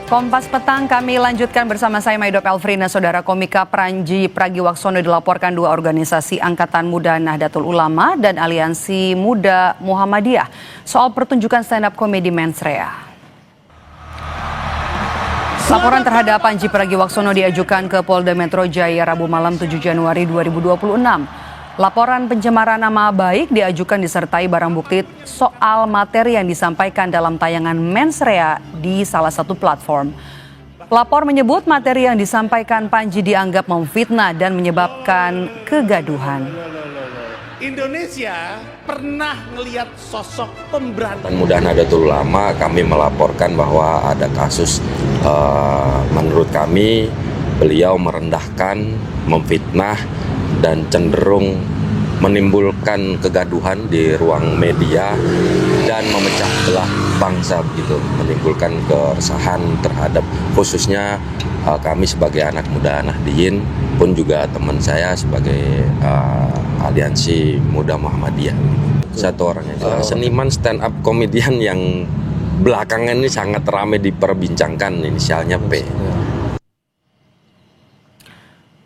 Kompas Petang kami lanjutkan bersama saya Maidop Elfrina. Saudara, komika Panji Pragiwaksono dilaporkan dua organisasi Angkatan Muda Nahdlatul Ulama dan Aliansi Muda Muhammadiyah soal pertunjukan stand up komedi Mens Rea. Laporan terhadap Panji Pragiwaksono diajukan ke Polda Metro Jaya Rabu malam 7 Januari 2026. Laporan pencemaran nama baik diajukan disertai barang bukti soal materi yang disampaikan dalam tayangan Mens Rea di salah satu platform. Pelapor menyebut materi yang disampaikan Panji dianggap memfitnah dan menyebabkan kegaduhan. Indonesia pernah ngelihat sosok pemberantas. Mudah Nahdlatul Ulama kami melaporkan bahwa ada kasus menurut kami beliau merendahkan, memfitnah dan cenderung menimbulkan kegaduhan di ruang media dan memecah belah bangsa begitu, menimbulkan keresahan terhadap khususnya kami sebagai anak muda Nahdliyin pun juga teman saya sebagai Aliansi Muda Muhammadiyah. Satu orang yang jelas seniman stand up komedian yang belakangan ini sangat ramai diperbincangkan, inisialnya P.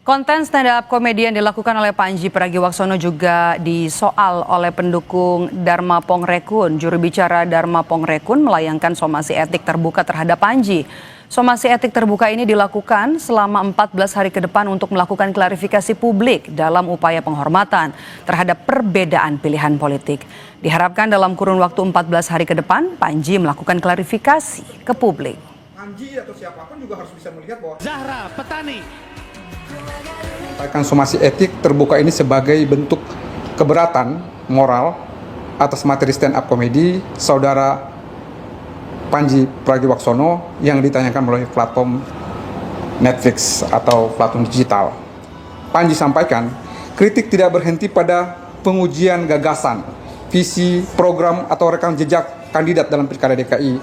Konten stand-up komedi yang dilakukan oleh Panji Pragiwaksono juga disoal oleh pendukung Dharma Pongrekun. Juru bicara Dharma Pongrekun melayangkan somasi etik terbuka terhadap Panji. Somasi etik terbuka ini dilakukan selama 14 hari ke depan untuk melakukan klarifikasi publik dalam upaya penghormatan terhadap perbedaan pilihan politik. Diharapkan dalam kurun waktu 14 hari ke depan, Panji melakukan klarifikasi ke publik. Panji atau siapapun juga harus bisa melihat bahwa Zahra Petani sampaikan somasi etik terbuka ini sebagai bentuk keberatan moral atas materi stand up komedi saudara Panji Pragiwaksono yang ditanyakan melalui platform Netflix atau platform digital. Panji sampaikan, kritik tidak berhenti pada pengujian gagasan, visi, program atau rekam jejak kandidat dalam Pilkada DKI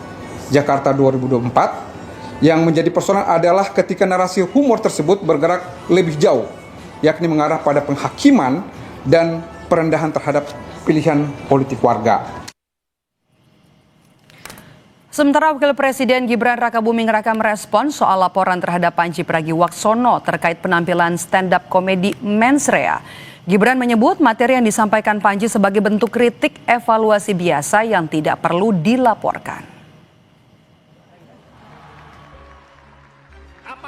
Jakarta 2024. Yang menjadi persoalan adalah ketika narasi humor tersebut bergerak lebih jauh, yakni mengarah pada penghakiman dan perendahan terhadap pilihan politik warga. Sementara Wakil Presiden Gibran Rakabuming Raka merespon soal laporan terhadap Panji Pragiwaksono terkait penampilan stand-up komedi Mens Rea. Gibran menyebut materi yang disampaikan Panji sebagai bentuk kritik evaluasi biasa yang tidak perlu dilaporkan.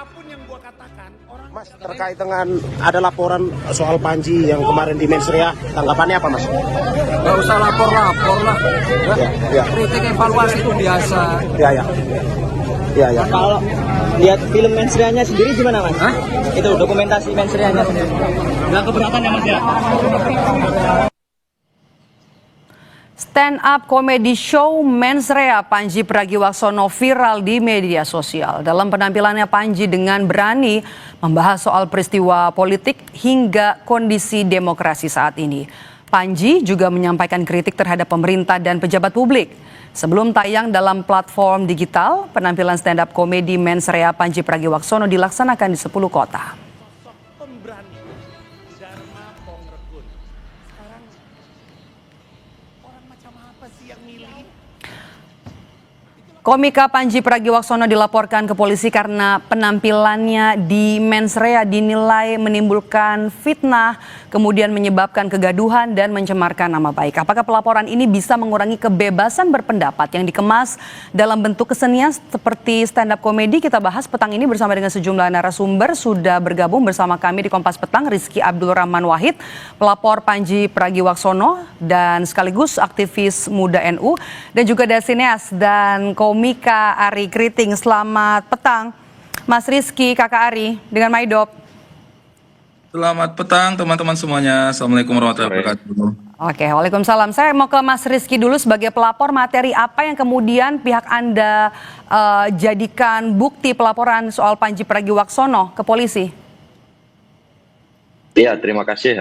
apapun yang gua katakan orang Mas, terkait dengan ada laporan soal Panji yang kemarin di Mens Rea, tanggapannya apa Mas? Gak usah lapor-lapor lah. Ya. Kritik evaluasi itu biasa. Ya. Kalau lihat film Mens Rea-nya sendiri gimana Mas? Hah? Itu dokumentasi Mens Rea-nya sendiri. Yang keberatan ya Mas ya? Stand up comedy show Mens Rea Panji Pragiwaksono viral di media sosial. Dalam penampilannya Panji dengan berani membahas soal peristiwa politik hingga kondisi demokrasi saat ini. Panji juga menyampaikan kritik terhadap pemerintah dan pejabat publik. Sebelum tayang dalam platform digital, penampilan stand up komedi Mens Rea Panji Pragiwaksono dilaksanakan di 10 kota. sosok pemberani Dharma Pongrekun. Sekarang orang macam apa sih yang milih? Komika Panji Pragiwaksono dilaporkan ke polisi karena penampilannya di Mens Rea dinilai menimbulkan fitnah, kemudian menyebabkan kegaduhan dan mencemarkan nama baik. Apakah pelaporan ini bisa mengurangi kebebasan berpendapat yang dikemas dalam bentuk kesenian seperti stand up komedi? Kita bahas petang ini bersama dengan sejumlah narasumber. Sudah bergabung bersama kami di Kompas Petang Rizky Abdul Rahman Wahid, pelapor Panji Pragiwaksono dan sekaligus aktivis muda NU, dan juga ada sineas dan komika Ari Kriting. Selamat petang Mas Rizky, Kakak Ari dengan Maidop. Selamat petang teman-teman semuanya. Assalamualaikum warahmatullahi wabarakatuh. Oke, waalaikumsalam. Saya mau ke Mas Rizky dulu sebagai pelapor. Materi apa yang kemudian pihak Anda jadikan bukti pelaporan soal Panji Pragiwaksono ke polisi? Ya, terima kasih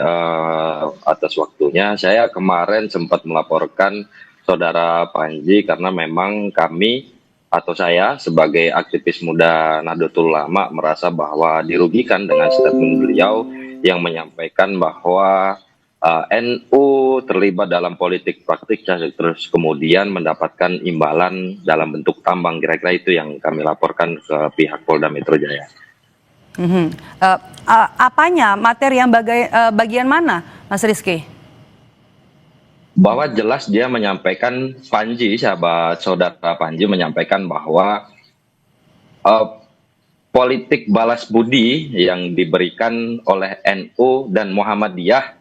atas waktunya. Saya kemarin sempat melaporkan saudara Panji karena memang kami atau saya sebagai aktivis muda Nahdlatul Ulama merasa bahwa dirugikan dengan statement beliau yang menyampaikan bahwa NU terlibat dalam politik praktik terus kemudian mendapatkan imbalan dalam bentuk tambang, kira-kira itu yang kami laporkan ke pihak Polda Metro Jaya. Apanya, materi yang bagian mana, Mas Rizky? Bahwa jelas dia menyampaikan, Panji, saudara Panji menyampaikan bahwa politik balas budi yang diberikan oleh NU dan Muhammadiyah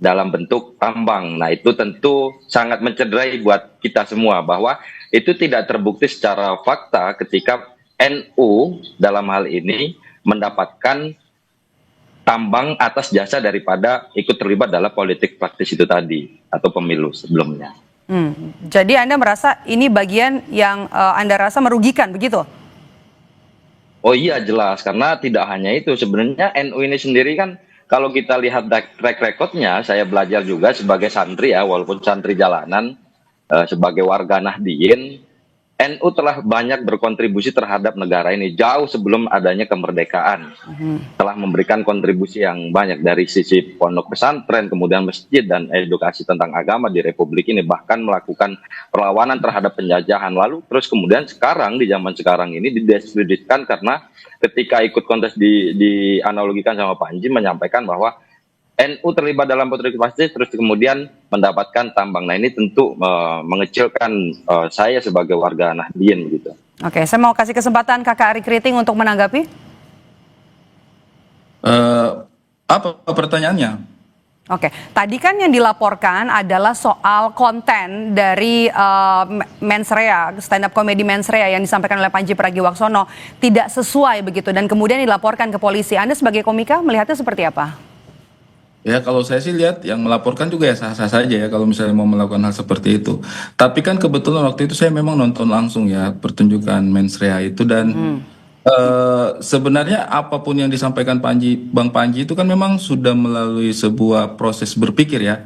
dalam bentuk tambang. Nah, itu tentu sangat mencederai buat kita semua, bahwa itu tidak terbukti secara fakta ketika NU dalam hal ini mendapatkan tambang atas jasa daripada ikut terlibat dalam politik praktis itu tadi atau pemilu sebelumnya. Jadi Anda merasa ini bagian yang Anda rasa merugikan, begitu? Oh iya, jelas, karena tidak hanya itu, sebenarnya NU ini sendiri kan kalau kita lihat track recordnya, saya belajar juga sebagai santri ya, walaupun santri jalanan, sebagai warga Nahdien, NU telah banyak berkontribusi terhadap negara ini jauh sebelum adanya kemerdekaan. Telah memberikan kontribusi yang banyak dari sisi pondok pesantren, kemudian masjid dan edukasi tentang agama di Republik ini, bahkan melakukan perlawanan terhadap penjajahan. Lalu terus kemudian sekarang, di zaman sekarang ini didiskreditkan karena ketika ikut kontes dianalogikan sama Panji menyampaikan bahwa NU terlibat dalam politik praktis terus kemudian mendapatkan tambang. Nah, ini tentu mengecilkan saya sebagai warga Nahdien gitu. Oke, saya mau kasih kesempatan Kakak Ari Kriting untuk menanggapi. Apa pertanyaannya? Oke, tadi kan yang dilaporkan adalah soal konten dari Mensrea, stand up comedy Mensrea yang disampaikan oleh Panji Pragiwaksono tidak sesuai begitu dan kemudian dilaporkan ke polisi. Anda sebagai komika melihatnya seperti apa? Ya, kalau saya sih lihat yang melaporkan juga ya sah-sah saja ya kalau misalnya mau melakukan hal seperti itu. Tapi kan kebetulan waktu itu saya memang nonton langsung ya pertunjukan Mensrea itu dan sebenarnya apapun yang disampaikan Bang Panji itu kan memang sudah melalui sebuah proses berpikir ya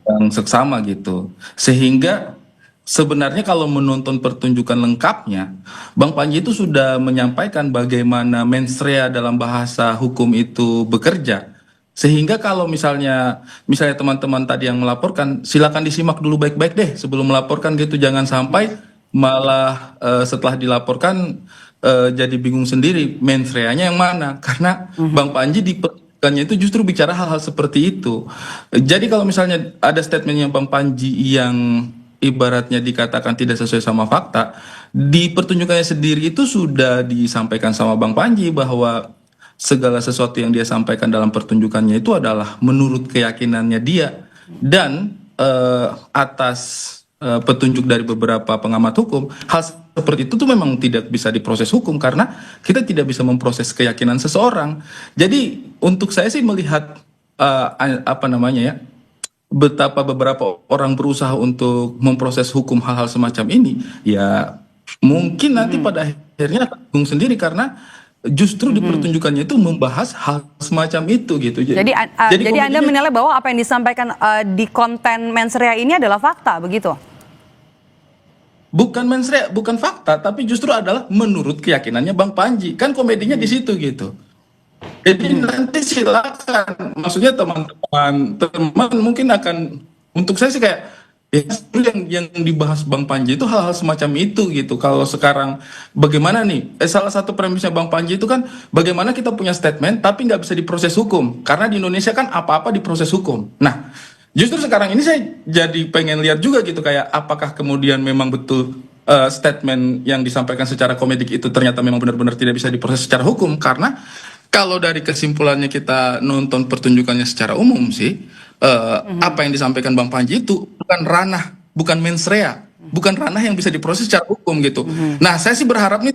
yang seksama gitu. Sehingga sebenarnya kalau menonton pertunjukan lengkapnya, Bang Panji itu sudah menyampaikan bagaimana Mensrea dalam bahasa hukum itu bekerja. Sehingga kalau misalnya teman-teman tadi yang melaporkan, silakan disimak dulu baik-baik deh sebelum melaporkan gitu. Jangan sampai malah setelah dilaporkan jadi bingung sendiri mensreanya yang mana. Karena Bang Panji di pertunjukannya itu justru bicara hal-hal seperti itu. Jadi kalau misalnya ada statementnya Bang Panji yang ibaratnya dikatakan tidak sesuai sama fakta, di pertunjukannya sendiri itu sudah disampaikan sama Bang Panji bahwa segala sesuatu yang dia sampaikan dalam pertunjukannya itu adalah menurut keyakinannya dia dan atas petunjuk dari beberapa pengamat hukum, hal seperti itu tuh memang tidak bisa diproses hukum karena kita tidak bisa memproses keyakinan seseorang. Jadi untuk saya sih melihat betapa beberapa orang berusaha untuk memproses hukum hal-hal semacam ini, ya mungkin nanti pada akhirnya akan bingung sendiri karena justru di pertunjukannya itu membahas hal semacam itu gitu. Jadi Anda menilai bahwa apa yang disampaikan di konten Mensrea ini adalah fakta begitu? Bukan Mensrea, bukan fakta, tapi justru adalah menurut keyakinannya Bang Panji. Kan komedinya di situ gitu. Jadi nanti silakan, maksudnya teman-teman mungkin akan, untuk saya sih kayak yang dibahas Bang Panji itu hal-hal semacam itu gitu. Kalau sekarang bagaimana nih? Salah satu premisnya Bang Panji itu kan bagaimana kita punya statement tapi nggak bisa diproses hukum. Karena di Indonesia kan apa-apa diproses hukum. Nah, justru sekarang ini saya jadi pengen lihat juga gitu kayak apakah kemudian memang betul statement yang disampaikan secara komedik itu ternyata memang benar-benar tidak bisa diproses secara hukum. Karena kalau dari kesimpulannya kita nonton pertunjukannya secara umum sih, apa yang disampaikan Bang Panji itu bukan Mensrea, bukan ranah yang bisa diproses secara hukum gitu. Nah, saya sih berharap nih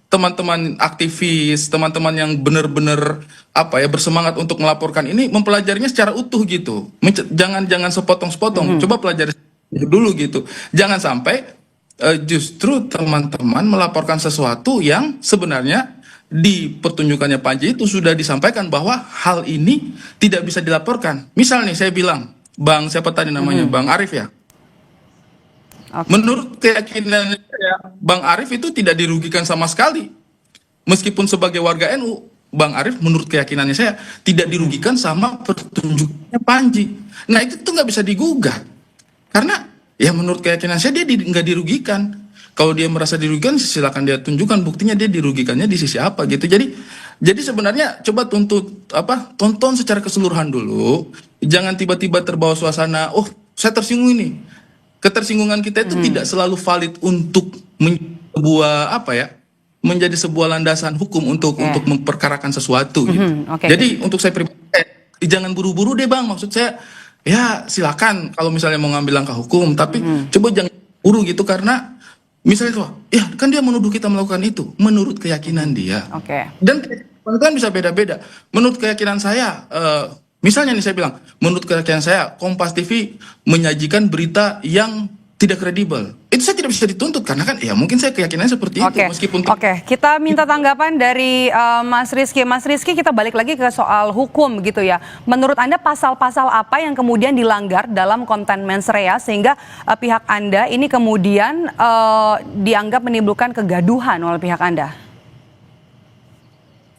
teman-teman aktivis, teman-teman yang benar-benar bersemangat untuk melaporkan ini mempelajarinya secara utuh gitu. Jangan sepotong-sepotong. Coba pelajari dulu gitu. Jangan sampai justru teman-teman melaporkan sesuatu yang sebenarnya di pertunjukannya Panji itu sudah disampaikan bahwa hal ini tidak bisa dilaporkan. Misal nih saya bilang, Bang siapa tadi namanya, Bang Arif ya. Okay. Menurut keyakinan saya, Bang Arif itu tidak dirugikan sama sekali. Meskipun sebagai warga NU, Bang Arief menurut keyakinannya saya tidak dirugikan sama pertunjukannya Panji. Nah itu tuh nggak bisa digugah karena ya menurut keyakinan saya dia nggak dirugikan. Kalau dia merasa dirugikan silakan dia tunjukkan buktinya dia dirugikannya di sisi apa gitu. Jadi sebenarnya coba tonton secara keseluruhan dulu. Jangan tiba-tiba terbawa suasana, oh saya tersinggung ini. Ketersinggungan kita itu tidak selalu valid untuk menjadi sebuah landasan hukum untuk memperkarakan sesuatu gitu. Jadi untuk saya pribadi jangan buru-buru deh Bang, maksud saya ya silakan kalau misalnya mau ngambil langkah hukum tapi coba jangan buru gitu karena misalnya tuh ya kan dia menuduh kita melakukan itu menurut keyakinan dia. Dan kan bisa beda-beda. Menurut keyakinan saya misalnya nih saya bilang, menurut keyakinan saya Kompas TV menyajikan berita yang tidak kredibel. Itu saya tidak bisa dituntut karena kan ya mungkin saya keyakinannya seperti itu meskipun kita minta tanggapan dari Mas Rizky. Mas Rizky, kita balik lagi ke soal hukum gitu ya. Menurut Anda pasal-pasal apa yang kemudian dilanggar dalam konten mensrea sehingga pihak Anda ini kemudian dianggap menimbulkan kegaduhan oleh pihak Anda?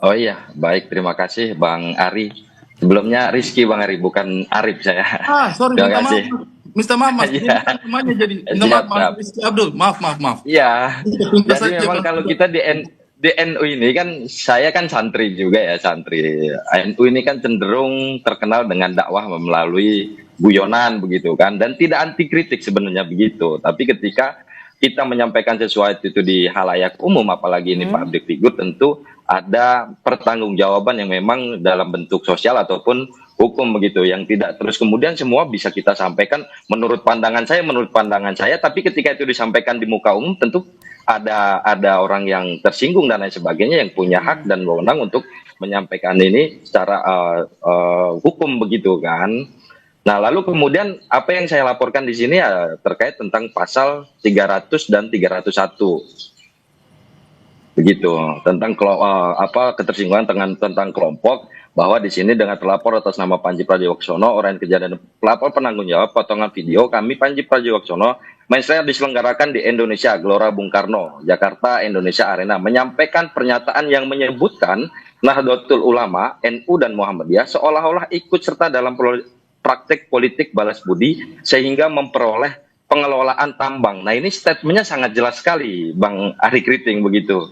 Oh iya, baik, terima kasih Bang Ari. Sebelumnya Rizky Bang Ari, bukan Arif saya. Sorry, terima kasih. Mr. Mamas, namanya jadi maaf, Rizky Abdul, maaf. Iya, jadi memang kalau kita di NU ini kan, saya kan santri juga ya, santri. NU ini kan cenderung terkenal dengan dakwah melalui guyonan begitu kan, dan tidak anti kritik sebenarnya begitu. Tapi ketika kita menyampaikan sesuatu itu di halayak umum, apalagi ini public figure, tentu ada pertanggungjawaban yang memang dalam bentuk sosial ataupun hukum begitu, yang tidak terus kemudian semua bisa kita sampaikan menurut pandangan saya, tapi ketika itu disampaikan di muka umum tentu ada orang yang tersinggung dan lain sebagainya yang punya hak dan wewenang untuk menyampaikan ini secara hukum begitu kan. Nah, lalu kemudian apa yang saya laporkan di sini ya terkait tentang pasal 300 dan 301. Begitu, tentang ketersinggungan tentang kelompok, bahwa di sini dengan terlapor atas nama Panji Pragiwaksono, orang kejadian pelapor penanggung jawab potongan video kami Panji Pragiwaksono, mensrea diselenggarakan di Indonesia Gelora Bung Karno, Jakarta Indonesia Arena, menyampaikan pernyataan yang menyebutkan Nahdlatul Ulama, NU dan Muhammadiyah seolah-olah ikut serta dalam praktek politik balas budi sehingga memperoleh pengelolaan tambang. Nah ini statementnya sangat jelas sekali Bang Ari Kriting begitu.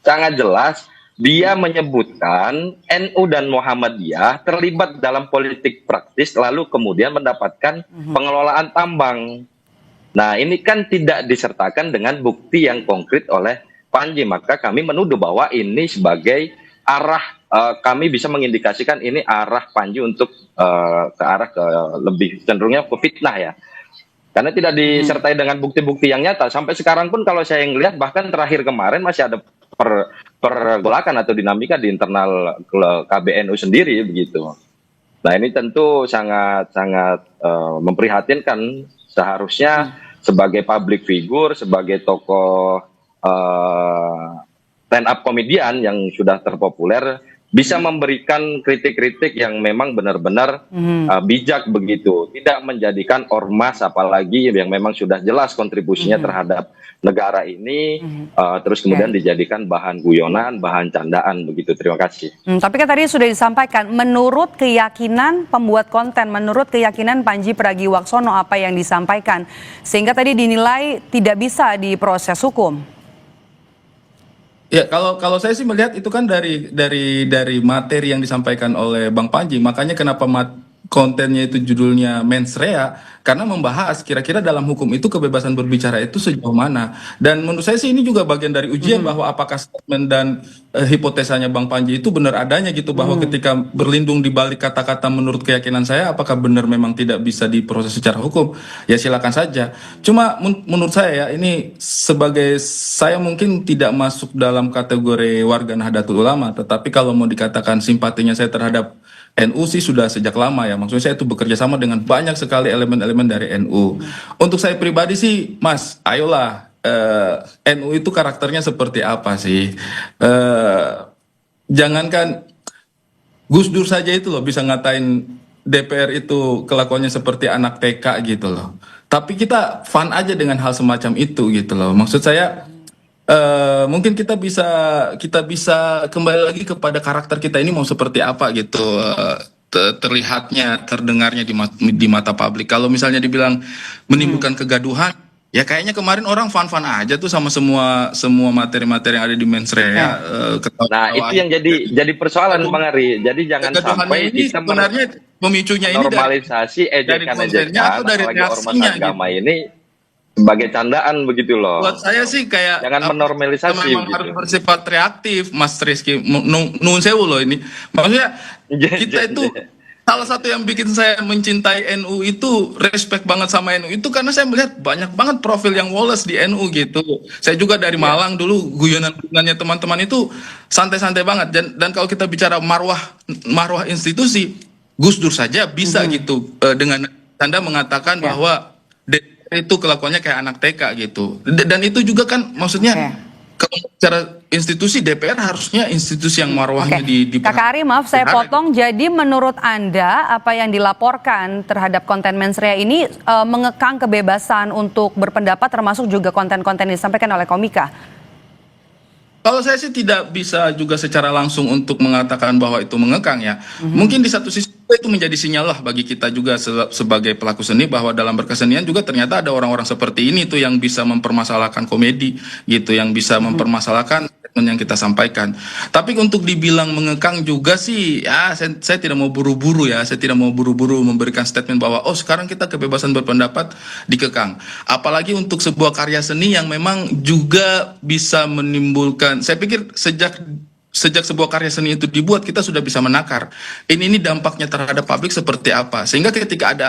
Sangat jelas dia menyebutkan NU dan Muhammadiyah terlibat dalam politik praktis lalu kemudian mendapatkan pengelolaan tambang. Nah ini kan tidak disertakan dengan bukti yang konkret oleh Panji, maka kami menuduh bahwa ini sebagai arah kami bisa mengindikasikan ini arah Panji untuk ke arah lebih cenderungnya ke fitnah ya. Karena tidak disertai dengan bukti-bukti yang nyata. Sampai sekarang pun kalau saya ngelihat bahkan terakhir kemarin masih ada pergolakan atau dinamika di internal KBNU sendiri begitu. Nah ini tentu sangat memprihatinkan. Seharusnya sebagai public figure, sebagai tokoh stand up komedian yang sudah terpopuler, bisa memberikan kritik-kritik yang memang benar-benar bijak begitu, tidak menjadikan ormas apalagi yang memang sudah jelas kontribusinya terhadap negara ini terus kemudian dijadikan bahan guyonan, bahan candaan begitu. Terima kasih. Tapi kan tadi sudah disampaikan menurut keyakinan pembuat konten, menurut keyakinan Panji Pragiwaksono apa yang disampaikan sehingga tadi dinilai tidak bisa diproses hukum. Ya, kalau saya sih melihat itu kan dari materi yang disampaikan oleh Bang Panji, makanya kenapa kontennya itu judulnya mensrea, karena membahas kira-kira dalam hukum itu kebebasan berbicara itu sejauh mana. Dan menurut saya sih ini juga bagian dari ujian bahwa apakah statement dan hipotesanya Bang Panji itu benar adanya gitu, bahwa ketika berlindung di balik kata-kata menurut keyakinan saya, apakah benar memang tidak bisa diproses secara hukum? Ya silakan saja. Cuma menurut saya ya ini sebagai saya mungkin tidak masuk dalam kategori warga Nahdlatul Ulama, tetapi kalau mau dikatakan simpatinya saya terhadap NU sih sudah sejak lama ya, maksudnya saya itu bekerja sama dengan banyak sekali elemen-elemen dari NU. Untuk saya pribadi sih, Mas, ayolah NU itu karakternya seperti apa sih? Jangankan Gus Dur saja itu loh bisa ngatain DPR itu kelakuannya seperti anak TK gitu loh. Tapi kita fun aja dengan hal semacam itu gitu loh. Maksud saya mungkin kita bisa kembali lagi kepada karakter kita ini mau seperti apa gitu, terlihatnya, terdengarnya di mata publik. Kalau misalnya dibilang menimbulkan kegaduhan, ya kayaknya kemarin orang fan-fan aja tuh sama semua materi-materi yang ada di mensreya. Nah, itu yang jadi persoalan Bang Ari. Jadi jangan Kegaduhannya sampai ini kita sebenarnya pemicunya ini normalisasi dari kontennya atau dari apalagi ormas reaksinya agama ini sebagai candaan begitu loh. Buat saya sih kayak Jangan menormalisasi memang gitu. harus bersifat reaktif, Mas Rizky. Nun sewu loh ini. Maksudnya kita itu salah satu yang bikin saya mencintai NU itu, respect banget sama NU itu karena saya melihat banyak banget profil yang woles di NU gitu. Saya juga dari Malang dulu, guyonan-guyonannya teman-teman itu santai-santai banget. Dan kalau kita bicara marwah institusi, Gus Dur saja bisa gitu dengan tanda mengatakan bahwa itu kelakuannya kayak anak TK gitu. Dan itu juga kan maksudnya kalau secara institusi DPR harusnya institusi yang marwahnya di Kakak Ari, maaf saya potong. Jadi menurut Anda apa yang dilaporkan terhadap konten mensreya ini mengekang kebebasan untuk berpendapat termasuk juga konten-konten yang disampaikan oleh Komika? Kalau saya sih tidak bisa juga secara langsung untuk mengatakan bahwa itu mengekang ya. Mungkin di satu sisi itu menjadi sinyal lah bagi kita juga sebagai pelaku seni bahwa dalam berkesenian juga ternyata ada orang-orang seperti ini tuh yang bisa mempermasalahkan komedi gitu, yang bisa mempermasalahkan statement yang kita sampaikan. Tapi untuk dibilang mengekang juga sih ya saya tidak mau buru-buru ya, saya tidak mau buru-buru memberikan statement bahwa oh sekarang kita kebebasan berpendapat dikekang. Apalagi untuk sebuah karya seni yang memang juga bisa menimbulkan, saya pikir sejak sebuah karya seni itu dibuat kita sudah bisa menakar ini dampaknya terhadap publik seperti apa, sehingga ketika ada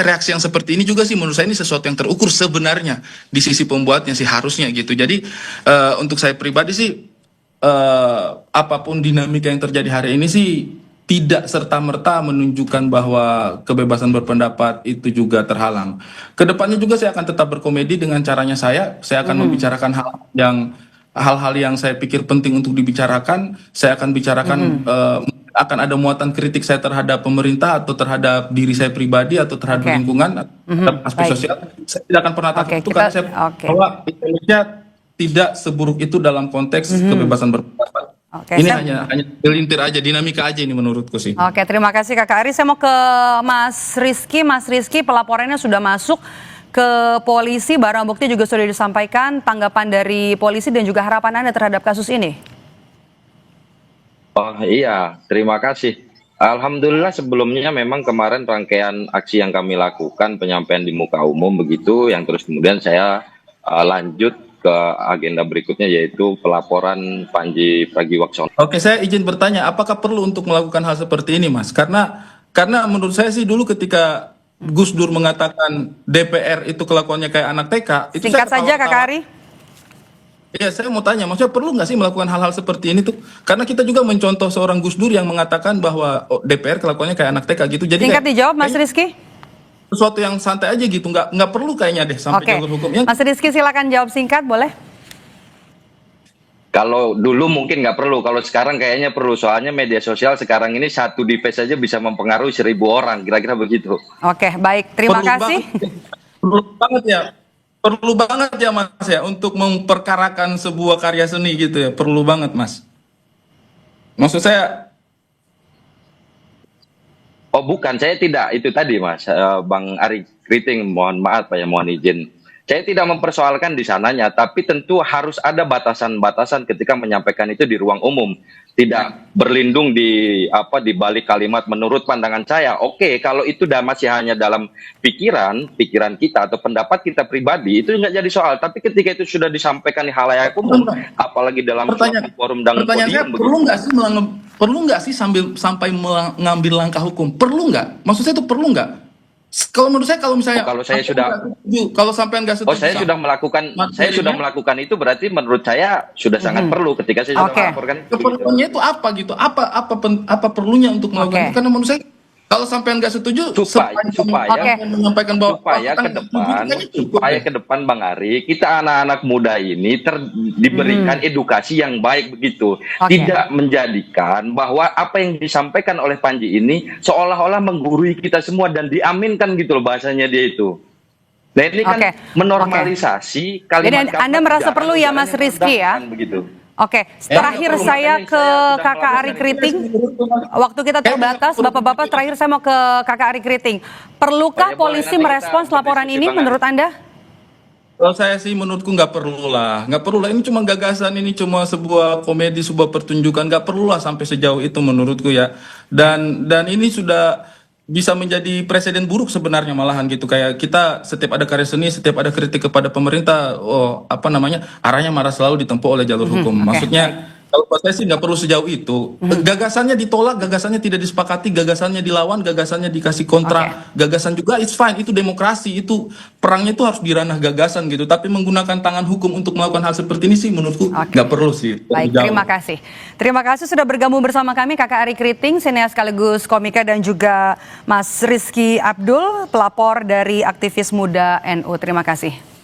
reaksi yang seperti ini juga sih menurut saya ini sesuatu yang terukur sebenarnya di sisi pembuatnya sih harusnya gitu. Jadi untuk saya pribadi sih apapun dinamika yang terjadi hari ini sih tidak serta-merta menunjukkan bahwa kebebasan berpendapat itu juga terhalang. Kedepannya juga saya akan tetap berkomedi dengan caranya saya akan membicarakan hal-hal yang saya pikir penting untuk dibicarakan. Saya akan bicarakan akan ada muatan kritik saya terhadap pemerintah atau terhadap diri saya pribadi atau terhadap lingkungan atau terhadap aspek sosial. Saya tidak akan pernah takut itu karena saya bahwa Indonesia tidak seburuk itu dalam konteks kebebasan berpendapat. Ini hanya gelintir aja, dinamika aja ini menurutku sih. Oke, terima kasih Kakak Ari. Saya mau ke Mas Rizky. Mas Rizky, pelaporannya sudah masuk ke polisi, barang bukti juga sudah disampaikan. Tanggapan dari polisi dan juga harapan Anda terhadap kasus ini? Oh iya, terima kasih. Alhamdulillah sebelumnya memang kemarin rangkaian aksi yang kami lakukan penyampaian di muka umum begitu, yang terus kemudian saya lanjut ke agenda berikutnya yaitu pelaporan Panji Pragiwaksono. Oke, saya izin bertanya, apakah perlu untuk melakukan hal seperti ini, Mas? Karena menurut saya sih dulu ketika Gus Dur mengatakan DPR itu kelakuannya kayak anak TK, itu singkat saja Kakak Ari. Iya, saya mau tanya, maksudnya perlu nggak sih melakukan hal-hal seperti ini tuh? Karena kita juga mencontoh seorang Gus Dur yang mengatakan bahwa DPR kelakuannya kayak anak TK gitu. Jadi singkat dijawab, Mas Rizky. Sesuatu yang santai aja gitu, nggak perlu kayaknya deh sampai jalur hukumnya. Mas Rizky silakan jawab singkat, boleh? Kalau dulu mungkin nggak perlu, kalau sekarang kayaknya perlu. Soalnya media sosial sekarang ini satu device saja bisa mempengaruhi 1000 orang, kira-kira begitu. Oke, baik. Terima kasih. Perlu banget ya Mas ya untuk memperkarakan sebuah karya seni gitu ya, perlu banget Mas. Maksud saya. Oh bukan, saya tidak itu tadi Mas, Bang Ari Kriting, mohon maaf ya, mohon izin. Saya tidak mempersoalkan di sananya, tapi tentu harus ada batasan-batasan ketika menyampaikan itu di ruang umum. Tidak berlindung di balik kalimat menurut pandangan saya. Oke, kalau itu masih hanya dalam pikiran kita atau pendapat kita pribadi, itu nggak jadi soal. Tapi ketika itu sudah disampaikan di halayak umum, apalagi dalam forum dan pertanyaan saya, perlu nggak sih sampai mengambil langkah hukum? Perlu nggak? Maksud saya itu perlu nggak? Kalau menurut saya, kalau misalnya kalau sampai nggak setuju, saya sudah melakukan itu, berarti menurut saya sudah sangat perlu ketika saya sudah melaporkan. Keperluannya itu apa gitu? Apa perlunya untuk melakukan itu? Karena menurut saya kalau sampai nggak setuju, supaya menyampaikan bahwa supaya ke depan Bang Ari, kita anak-anak muda ini diberikan edukasi yang baik begitu, tidak menjadikan bahwa apa yang disampaikan oleh Panji ini seolah-olah menggurui kita semua dan diaminkan gitu loh bahasanya dia itu. Nah ini kan Oke, menormalisasi Jadi kalimat Anda merasa perlu ya Mas Rizky ya? Begitu. Oke, terakhir perlu, saya makanya ke saya sudah Kakak Ari melakukan Kriting. Waktu kita terbatas, Bapak-Bapak terakhir saya mau ke Kakak Ari Kriting. Perlukah Boleh, polisi nanti merespons kita laporan berdiskusi, ini Bang menurut Anda? Kalau saya sih menurutku nggak perlu lah, nggak perlu lah. Ini cuma gagasan, ini cuma sebuah komedi, sebuah pertunjukan, nggak perlu lah sampai sejauh itu menurutku ya. Dan ini sudah bisa menjadi presiden buruk sebenarnya malahan gitu. Kayak kita setiap ada karya seni, setiap ada kritik kepada pemerintah, arahnya marah selalu ditempuh oleh jalur hukum. oke, Maksudnya kalau buat saya sih nggak perlu sejauh itu. Gagasannya ditolak, gagasannya tidak disepakati, gagasannya dilawan, gagasannya dikasih kontra, gagasan juga it's fine, itu demokrasi, itu perangnya itu harus di ranah gagasan gitu. Tapi menggunakan tangan hukum untuk melakukan hal seperti ini sih menurutku nggak perlu sih. Baik, Jauh. terima kasih. Terima kasih sudah bergabung bersama kami Kakak Ari Kriting, sineas sekaligus komika, dan juga Mas Rizky Abdul, pelapor dari aktivis muda NU. Terima kasih.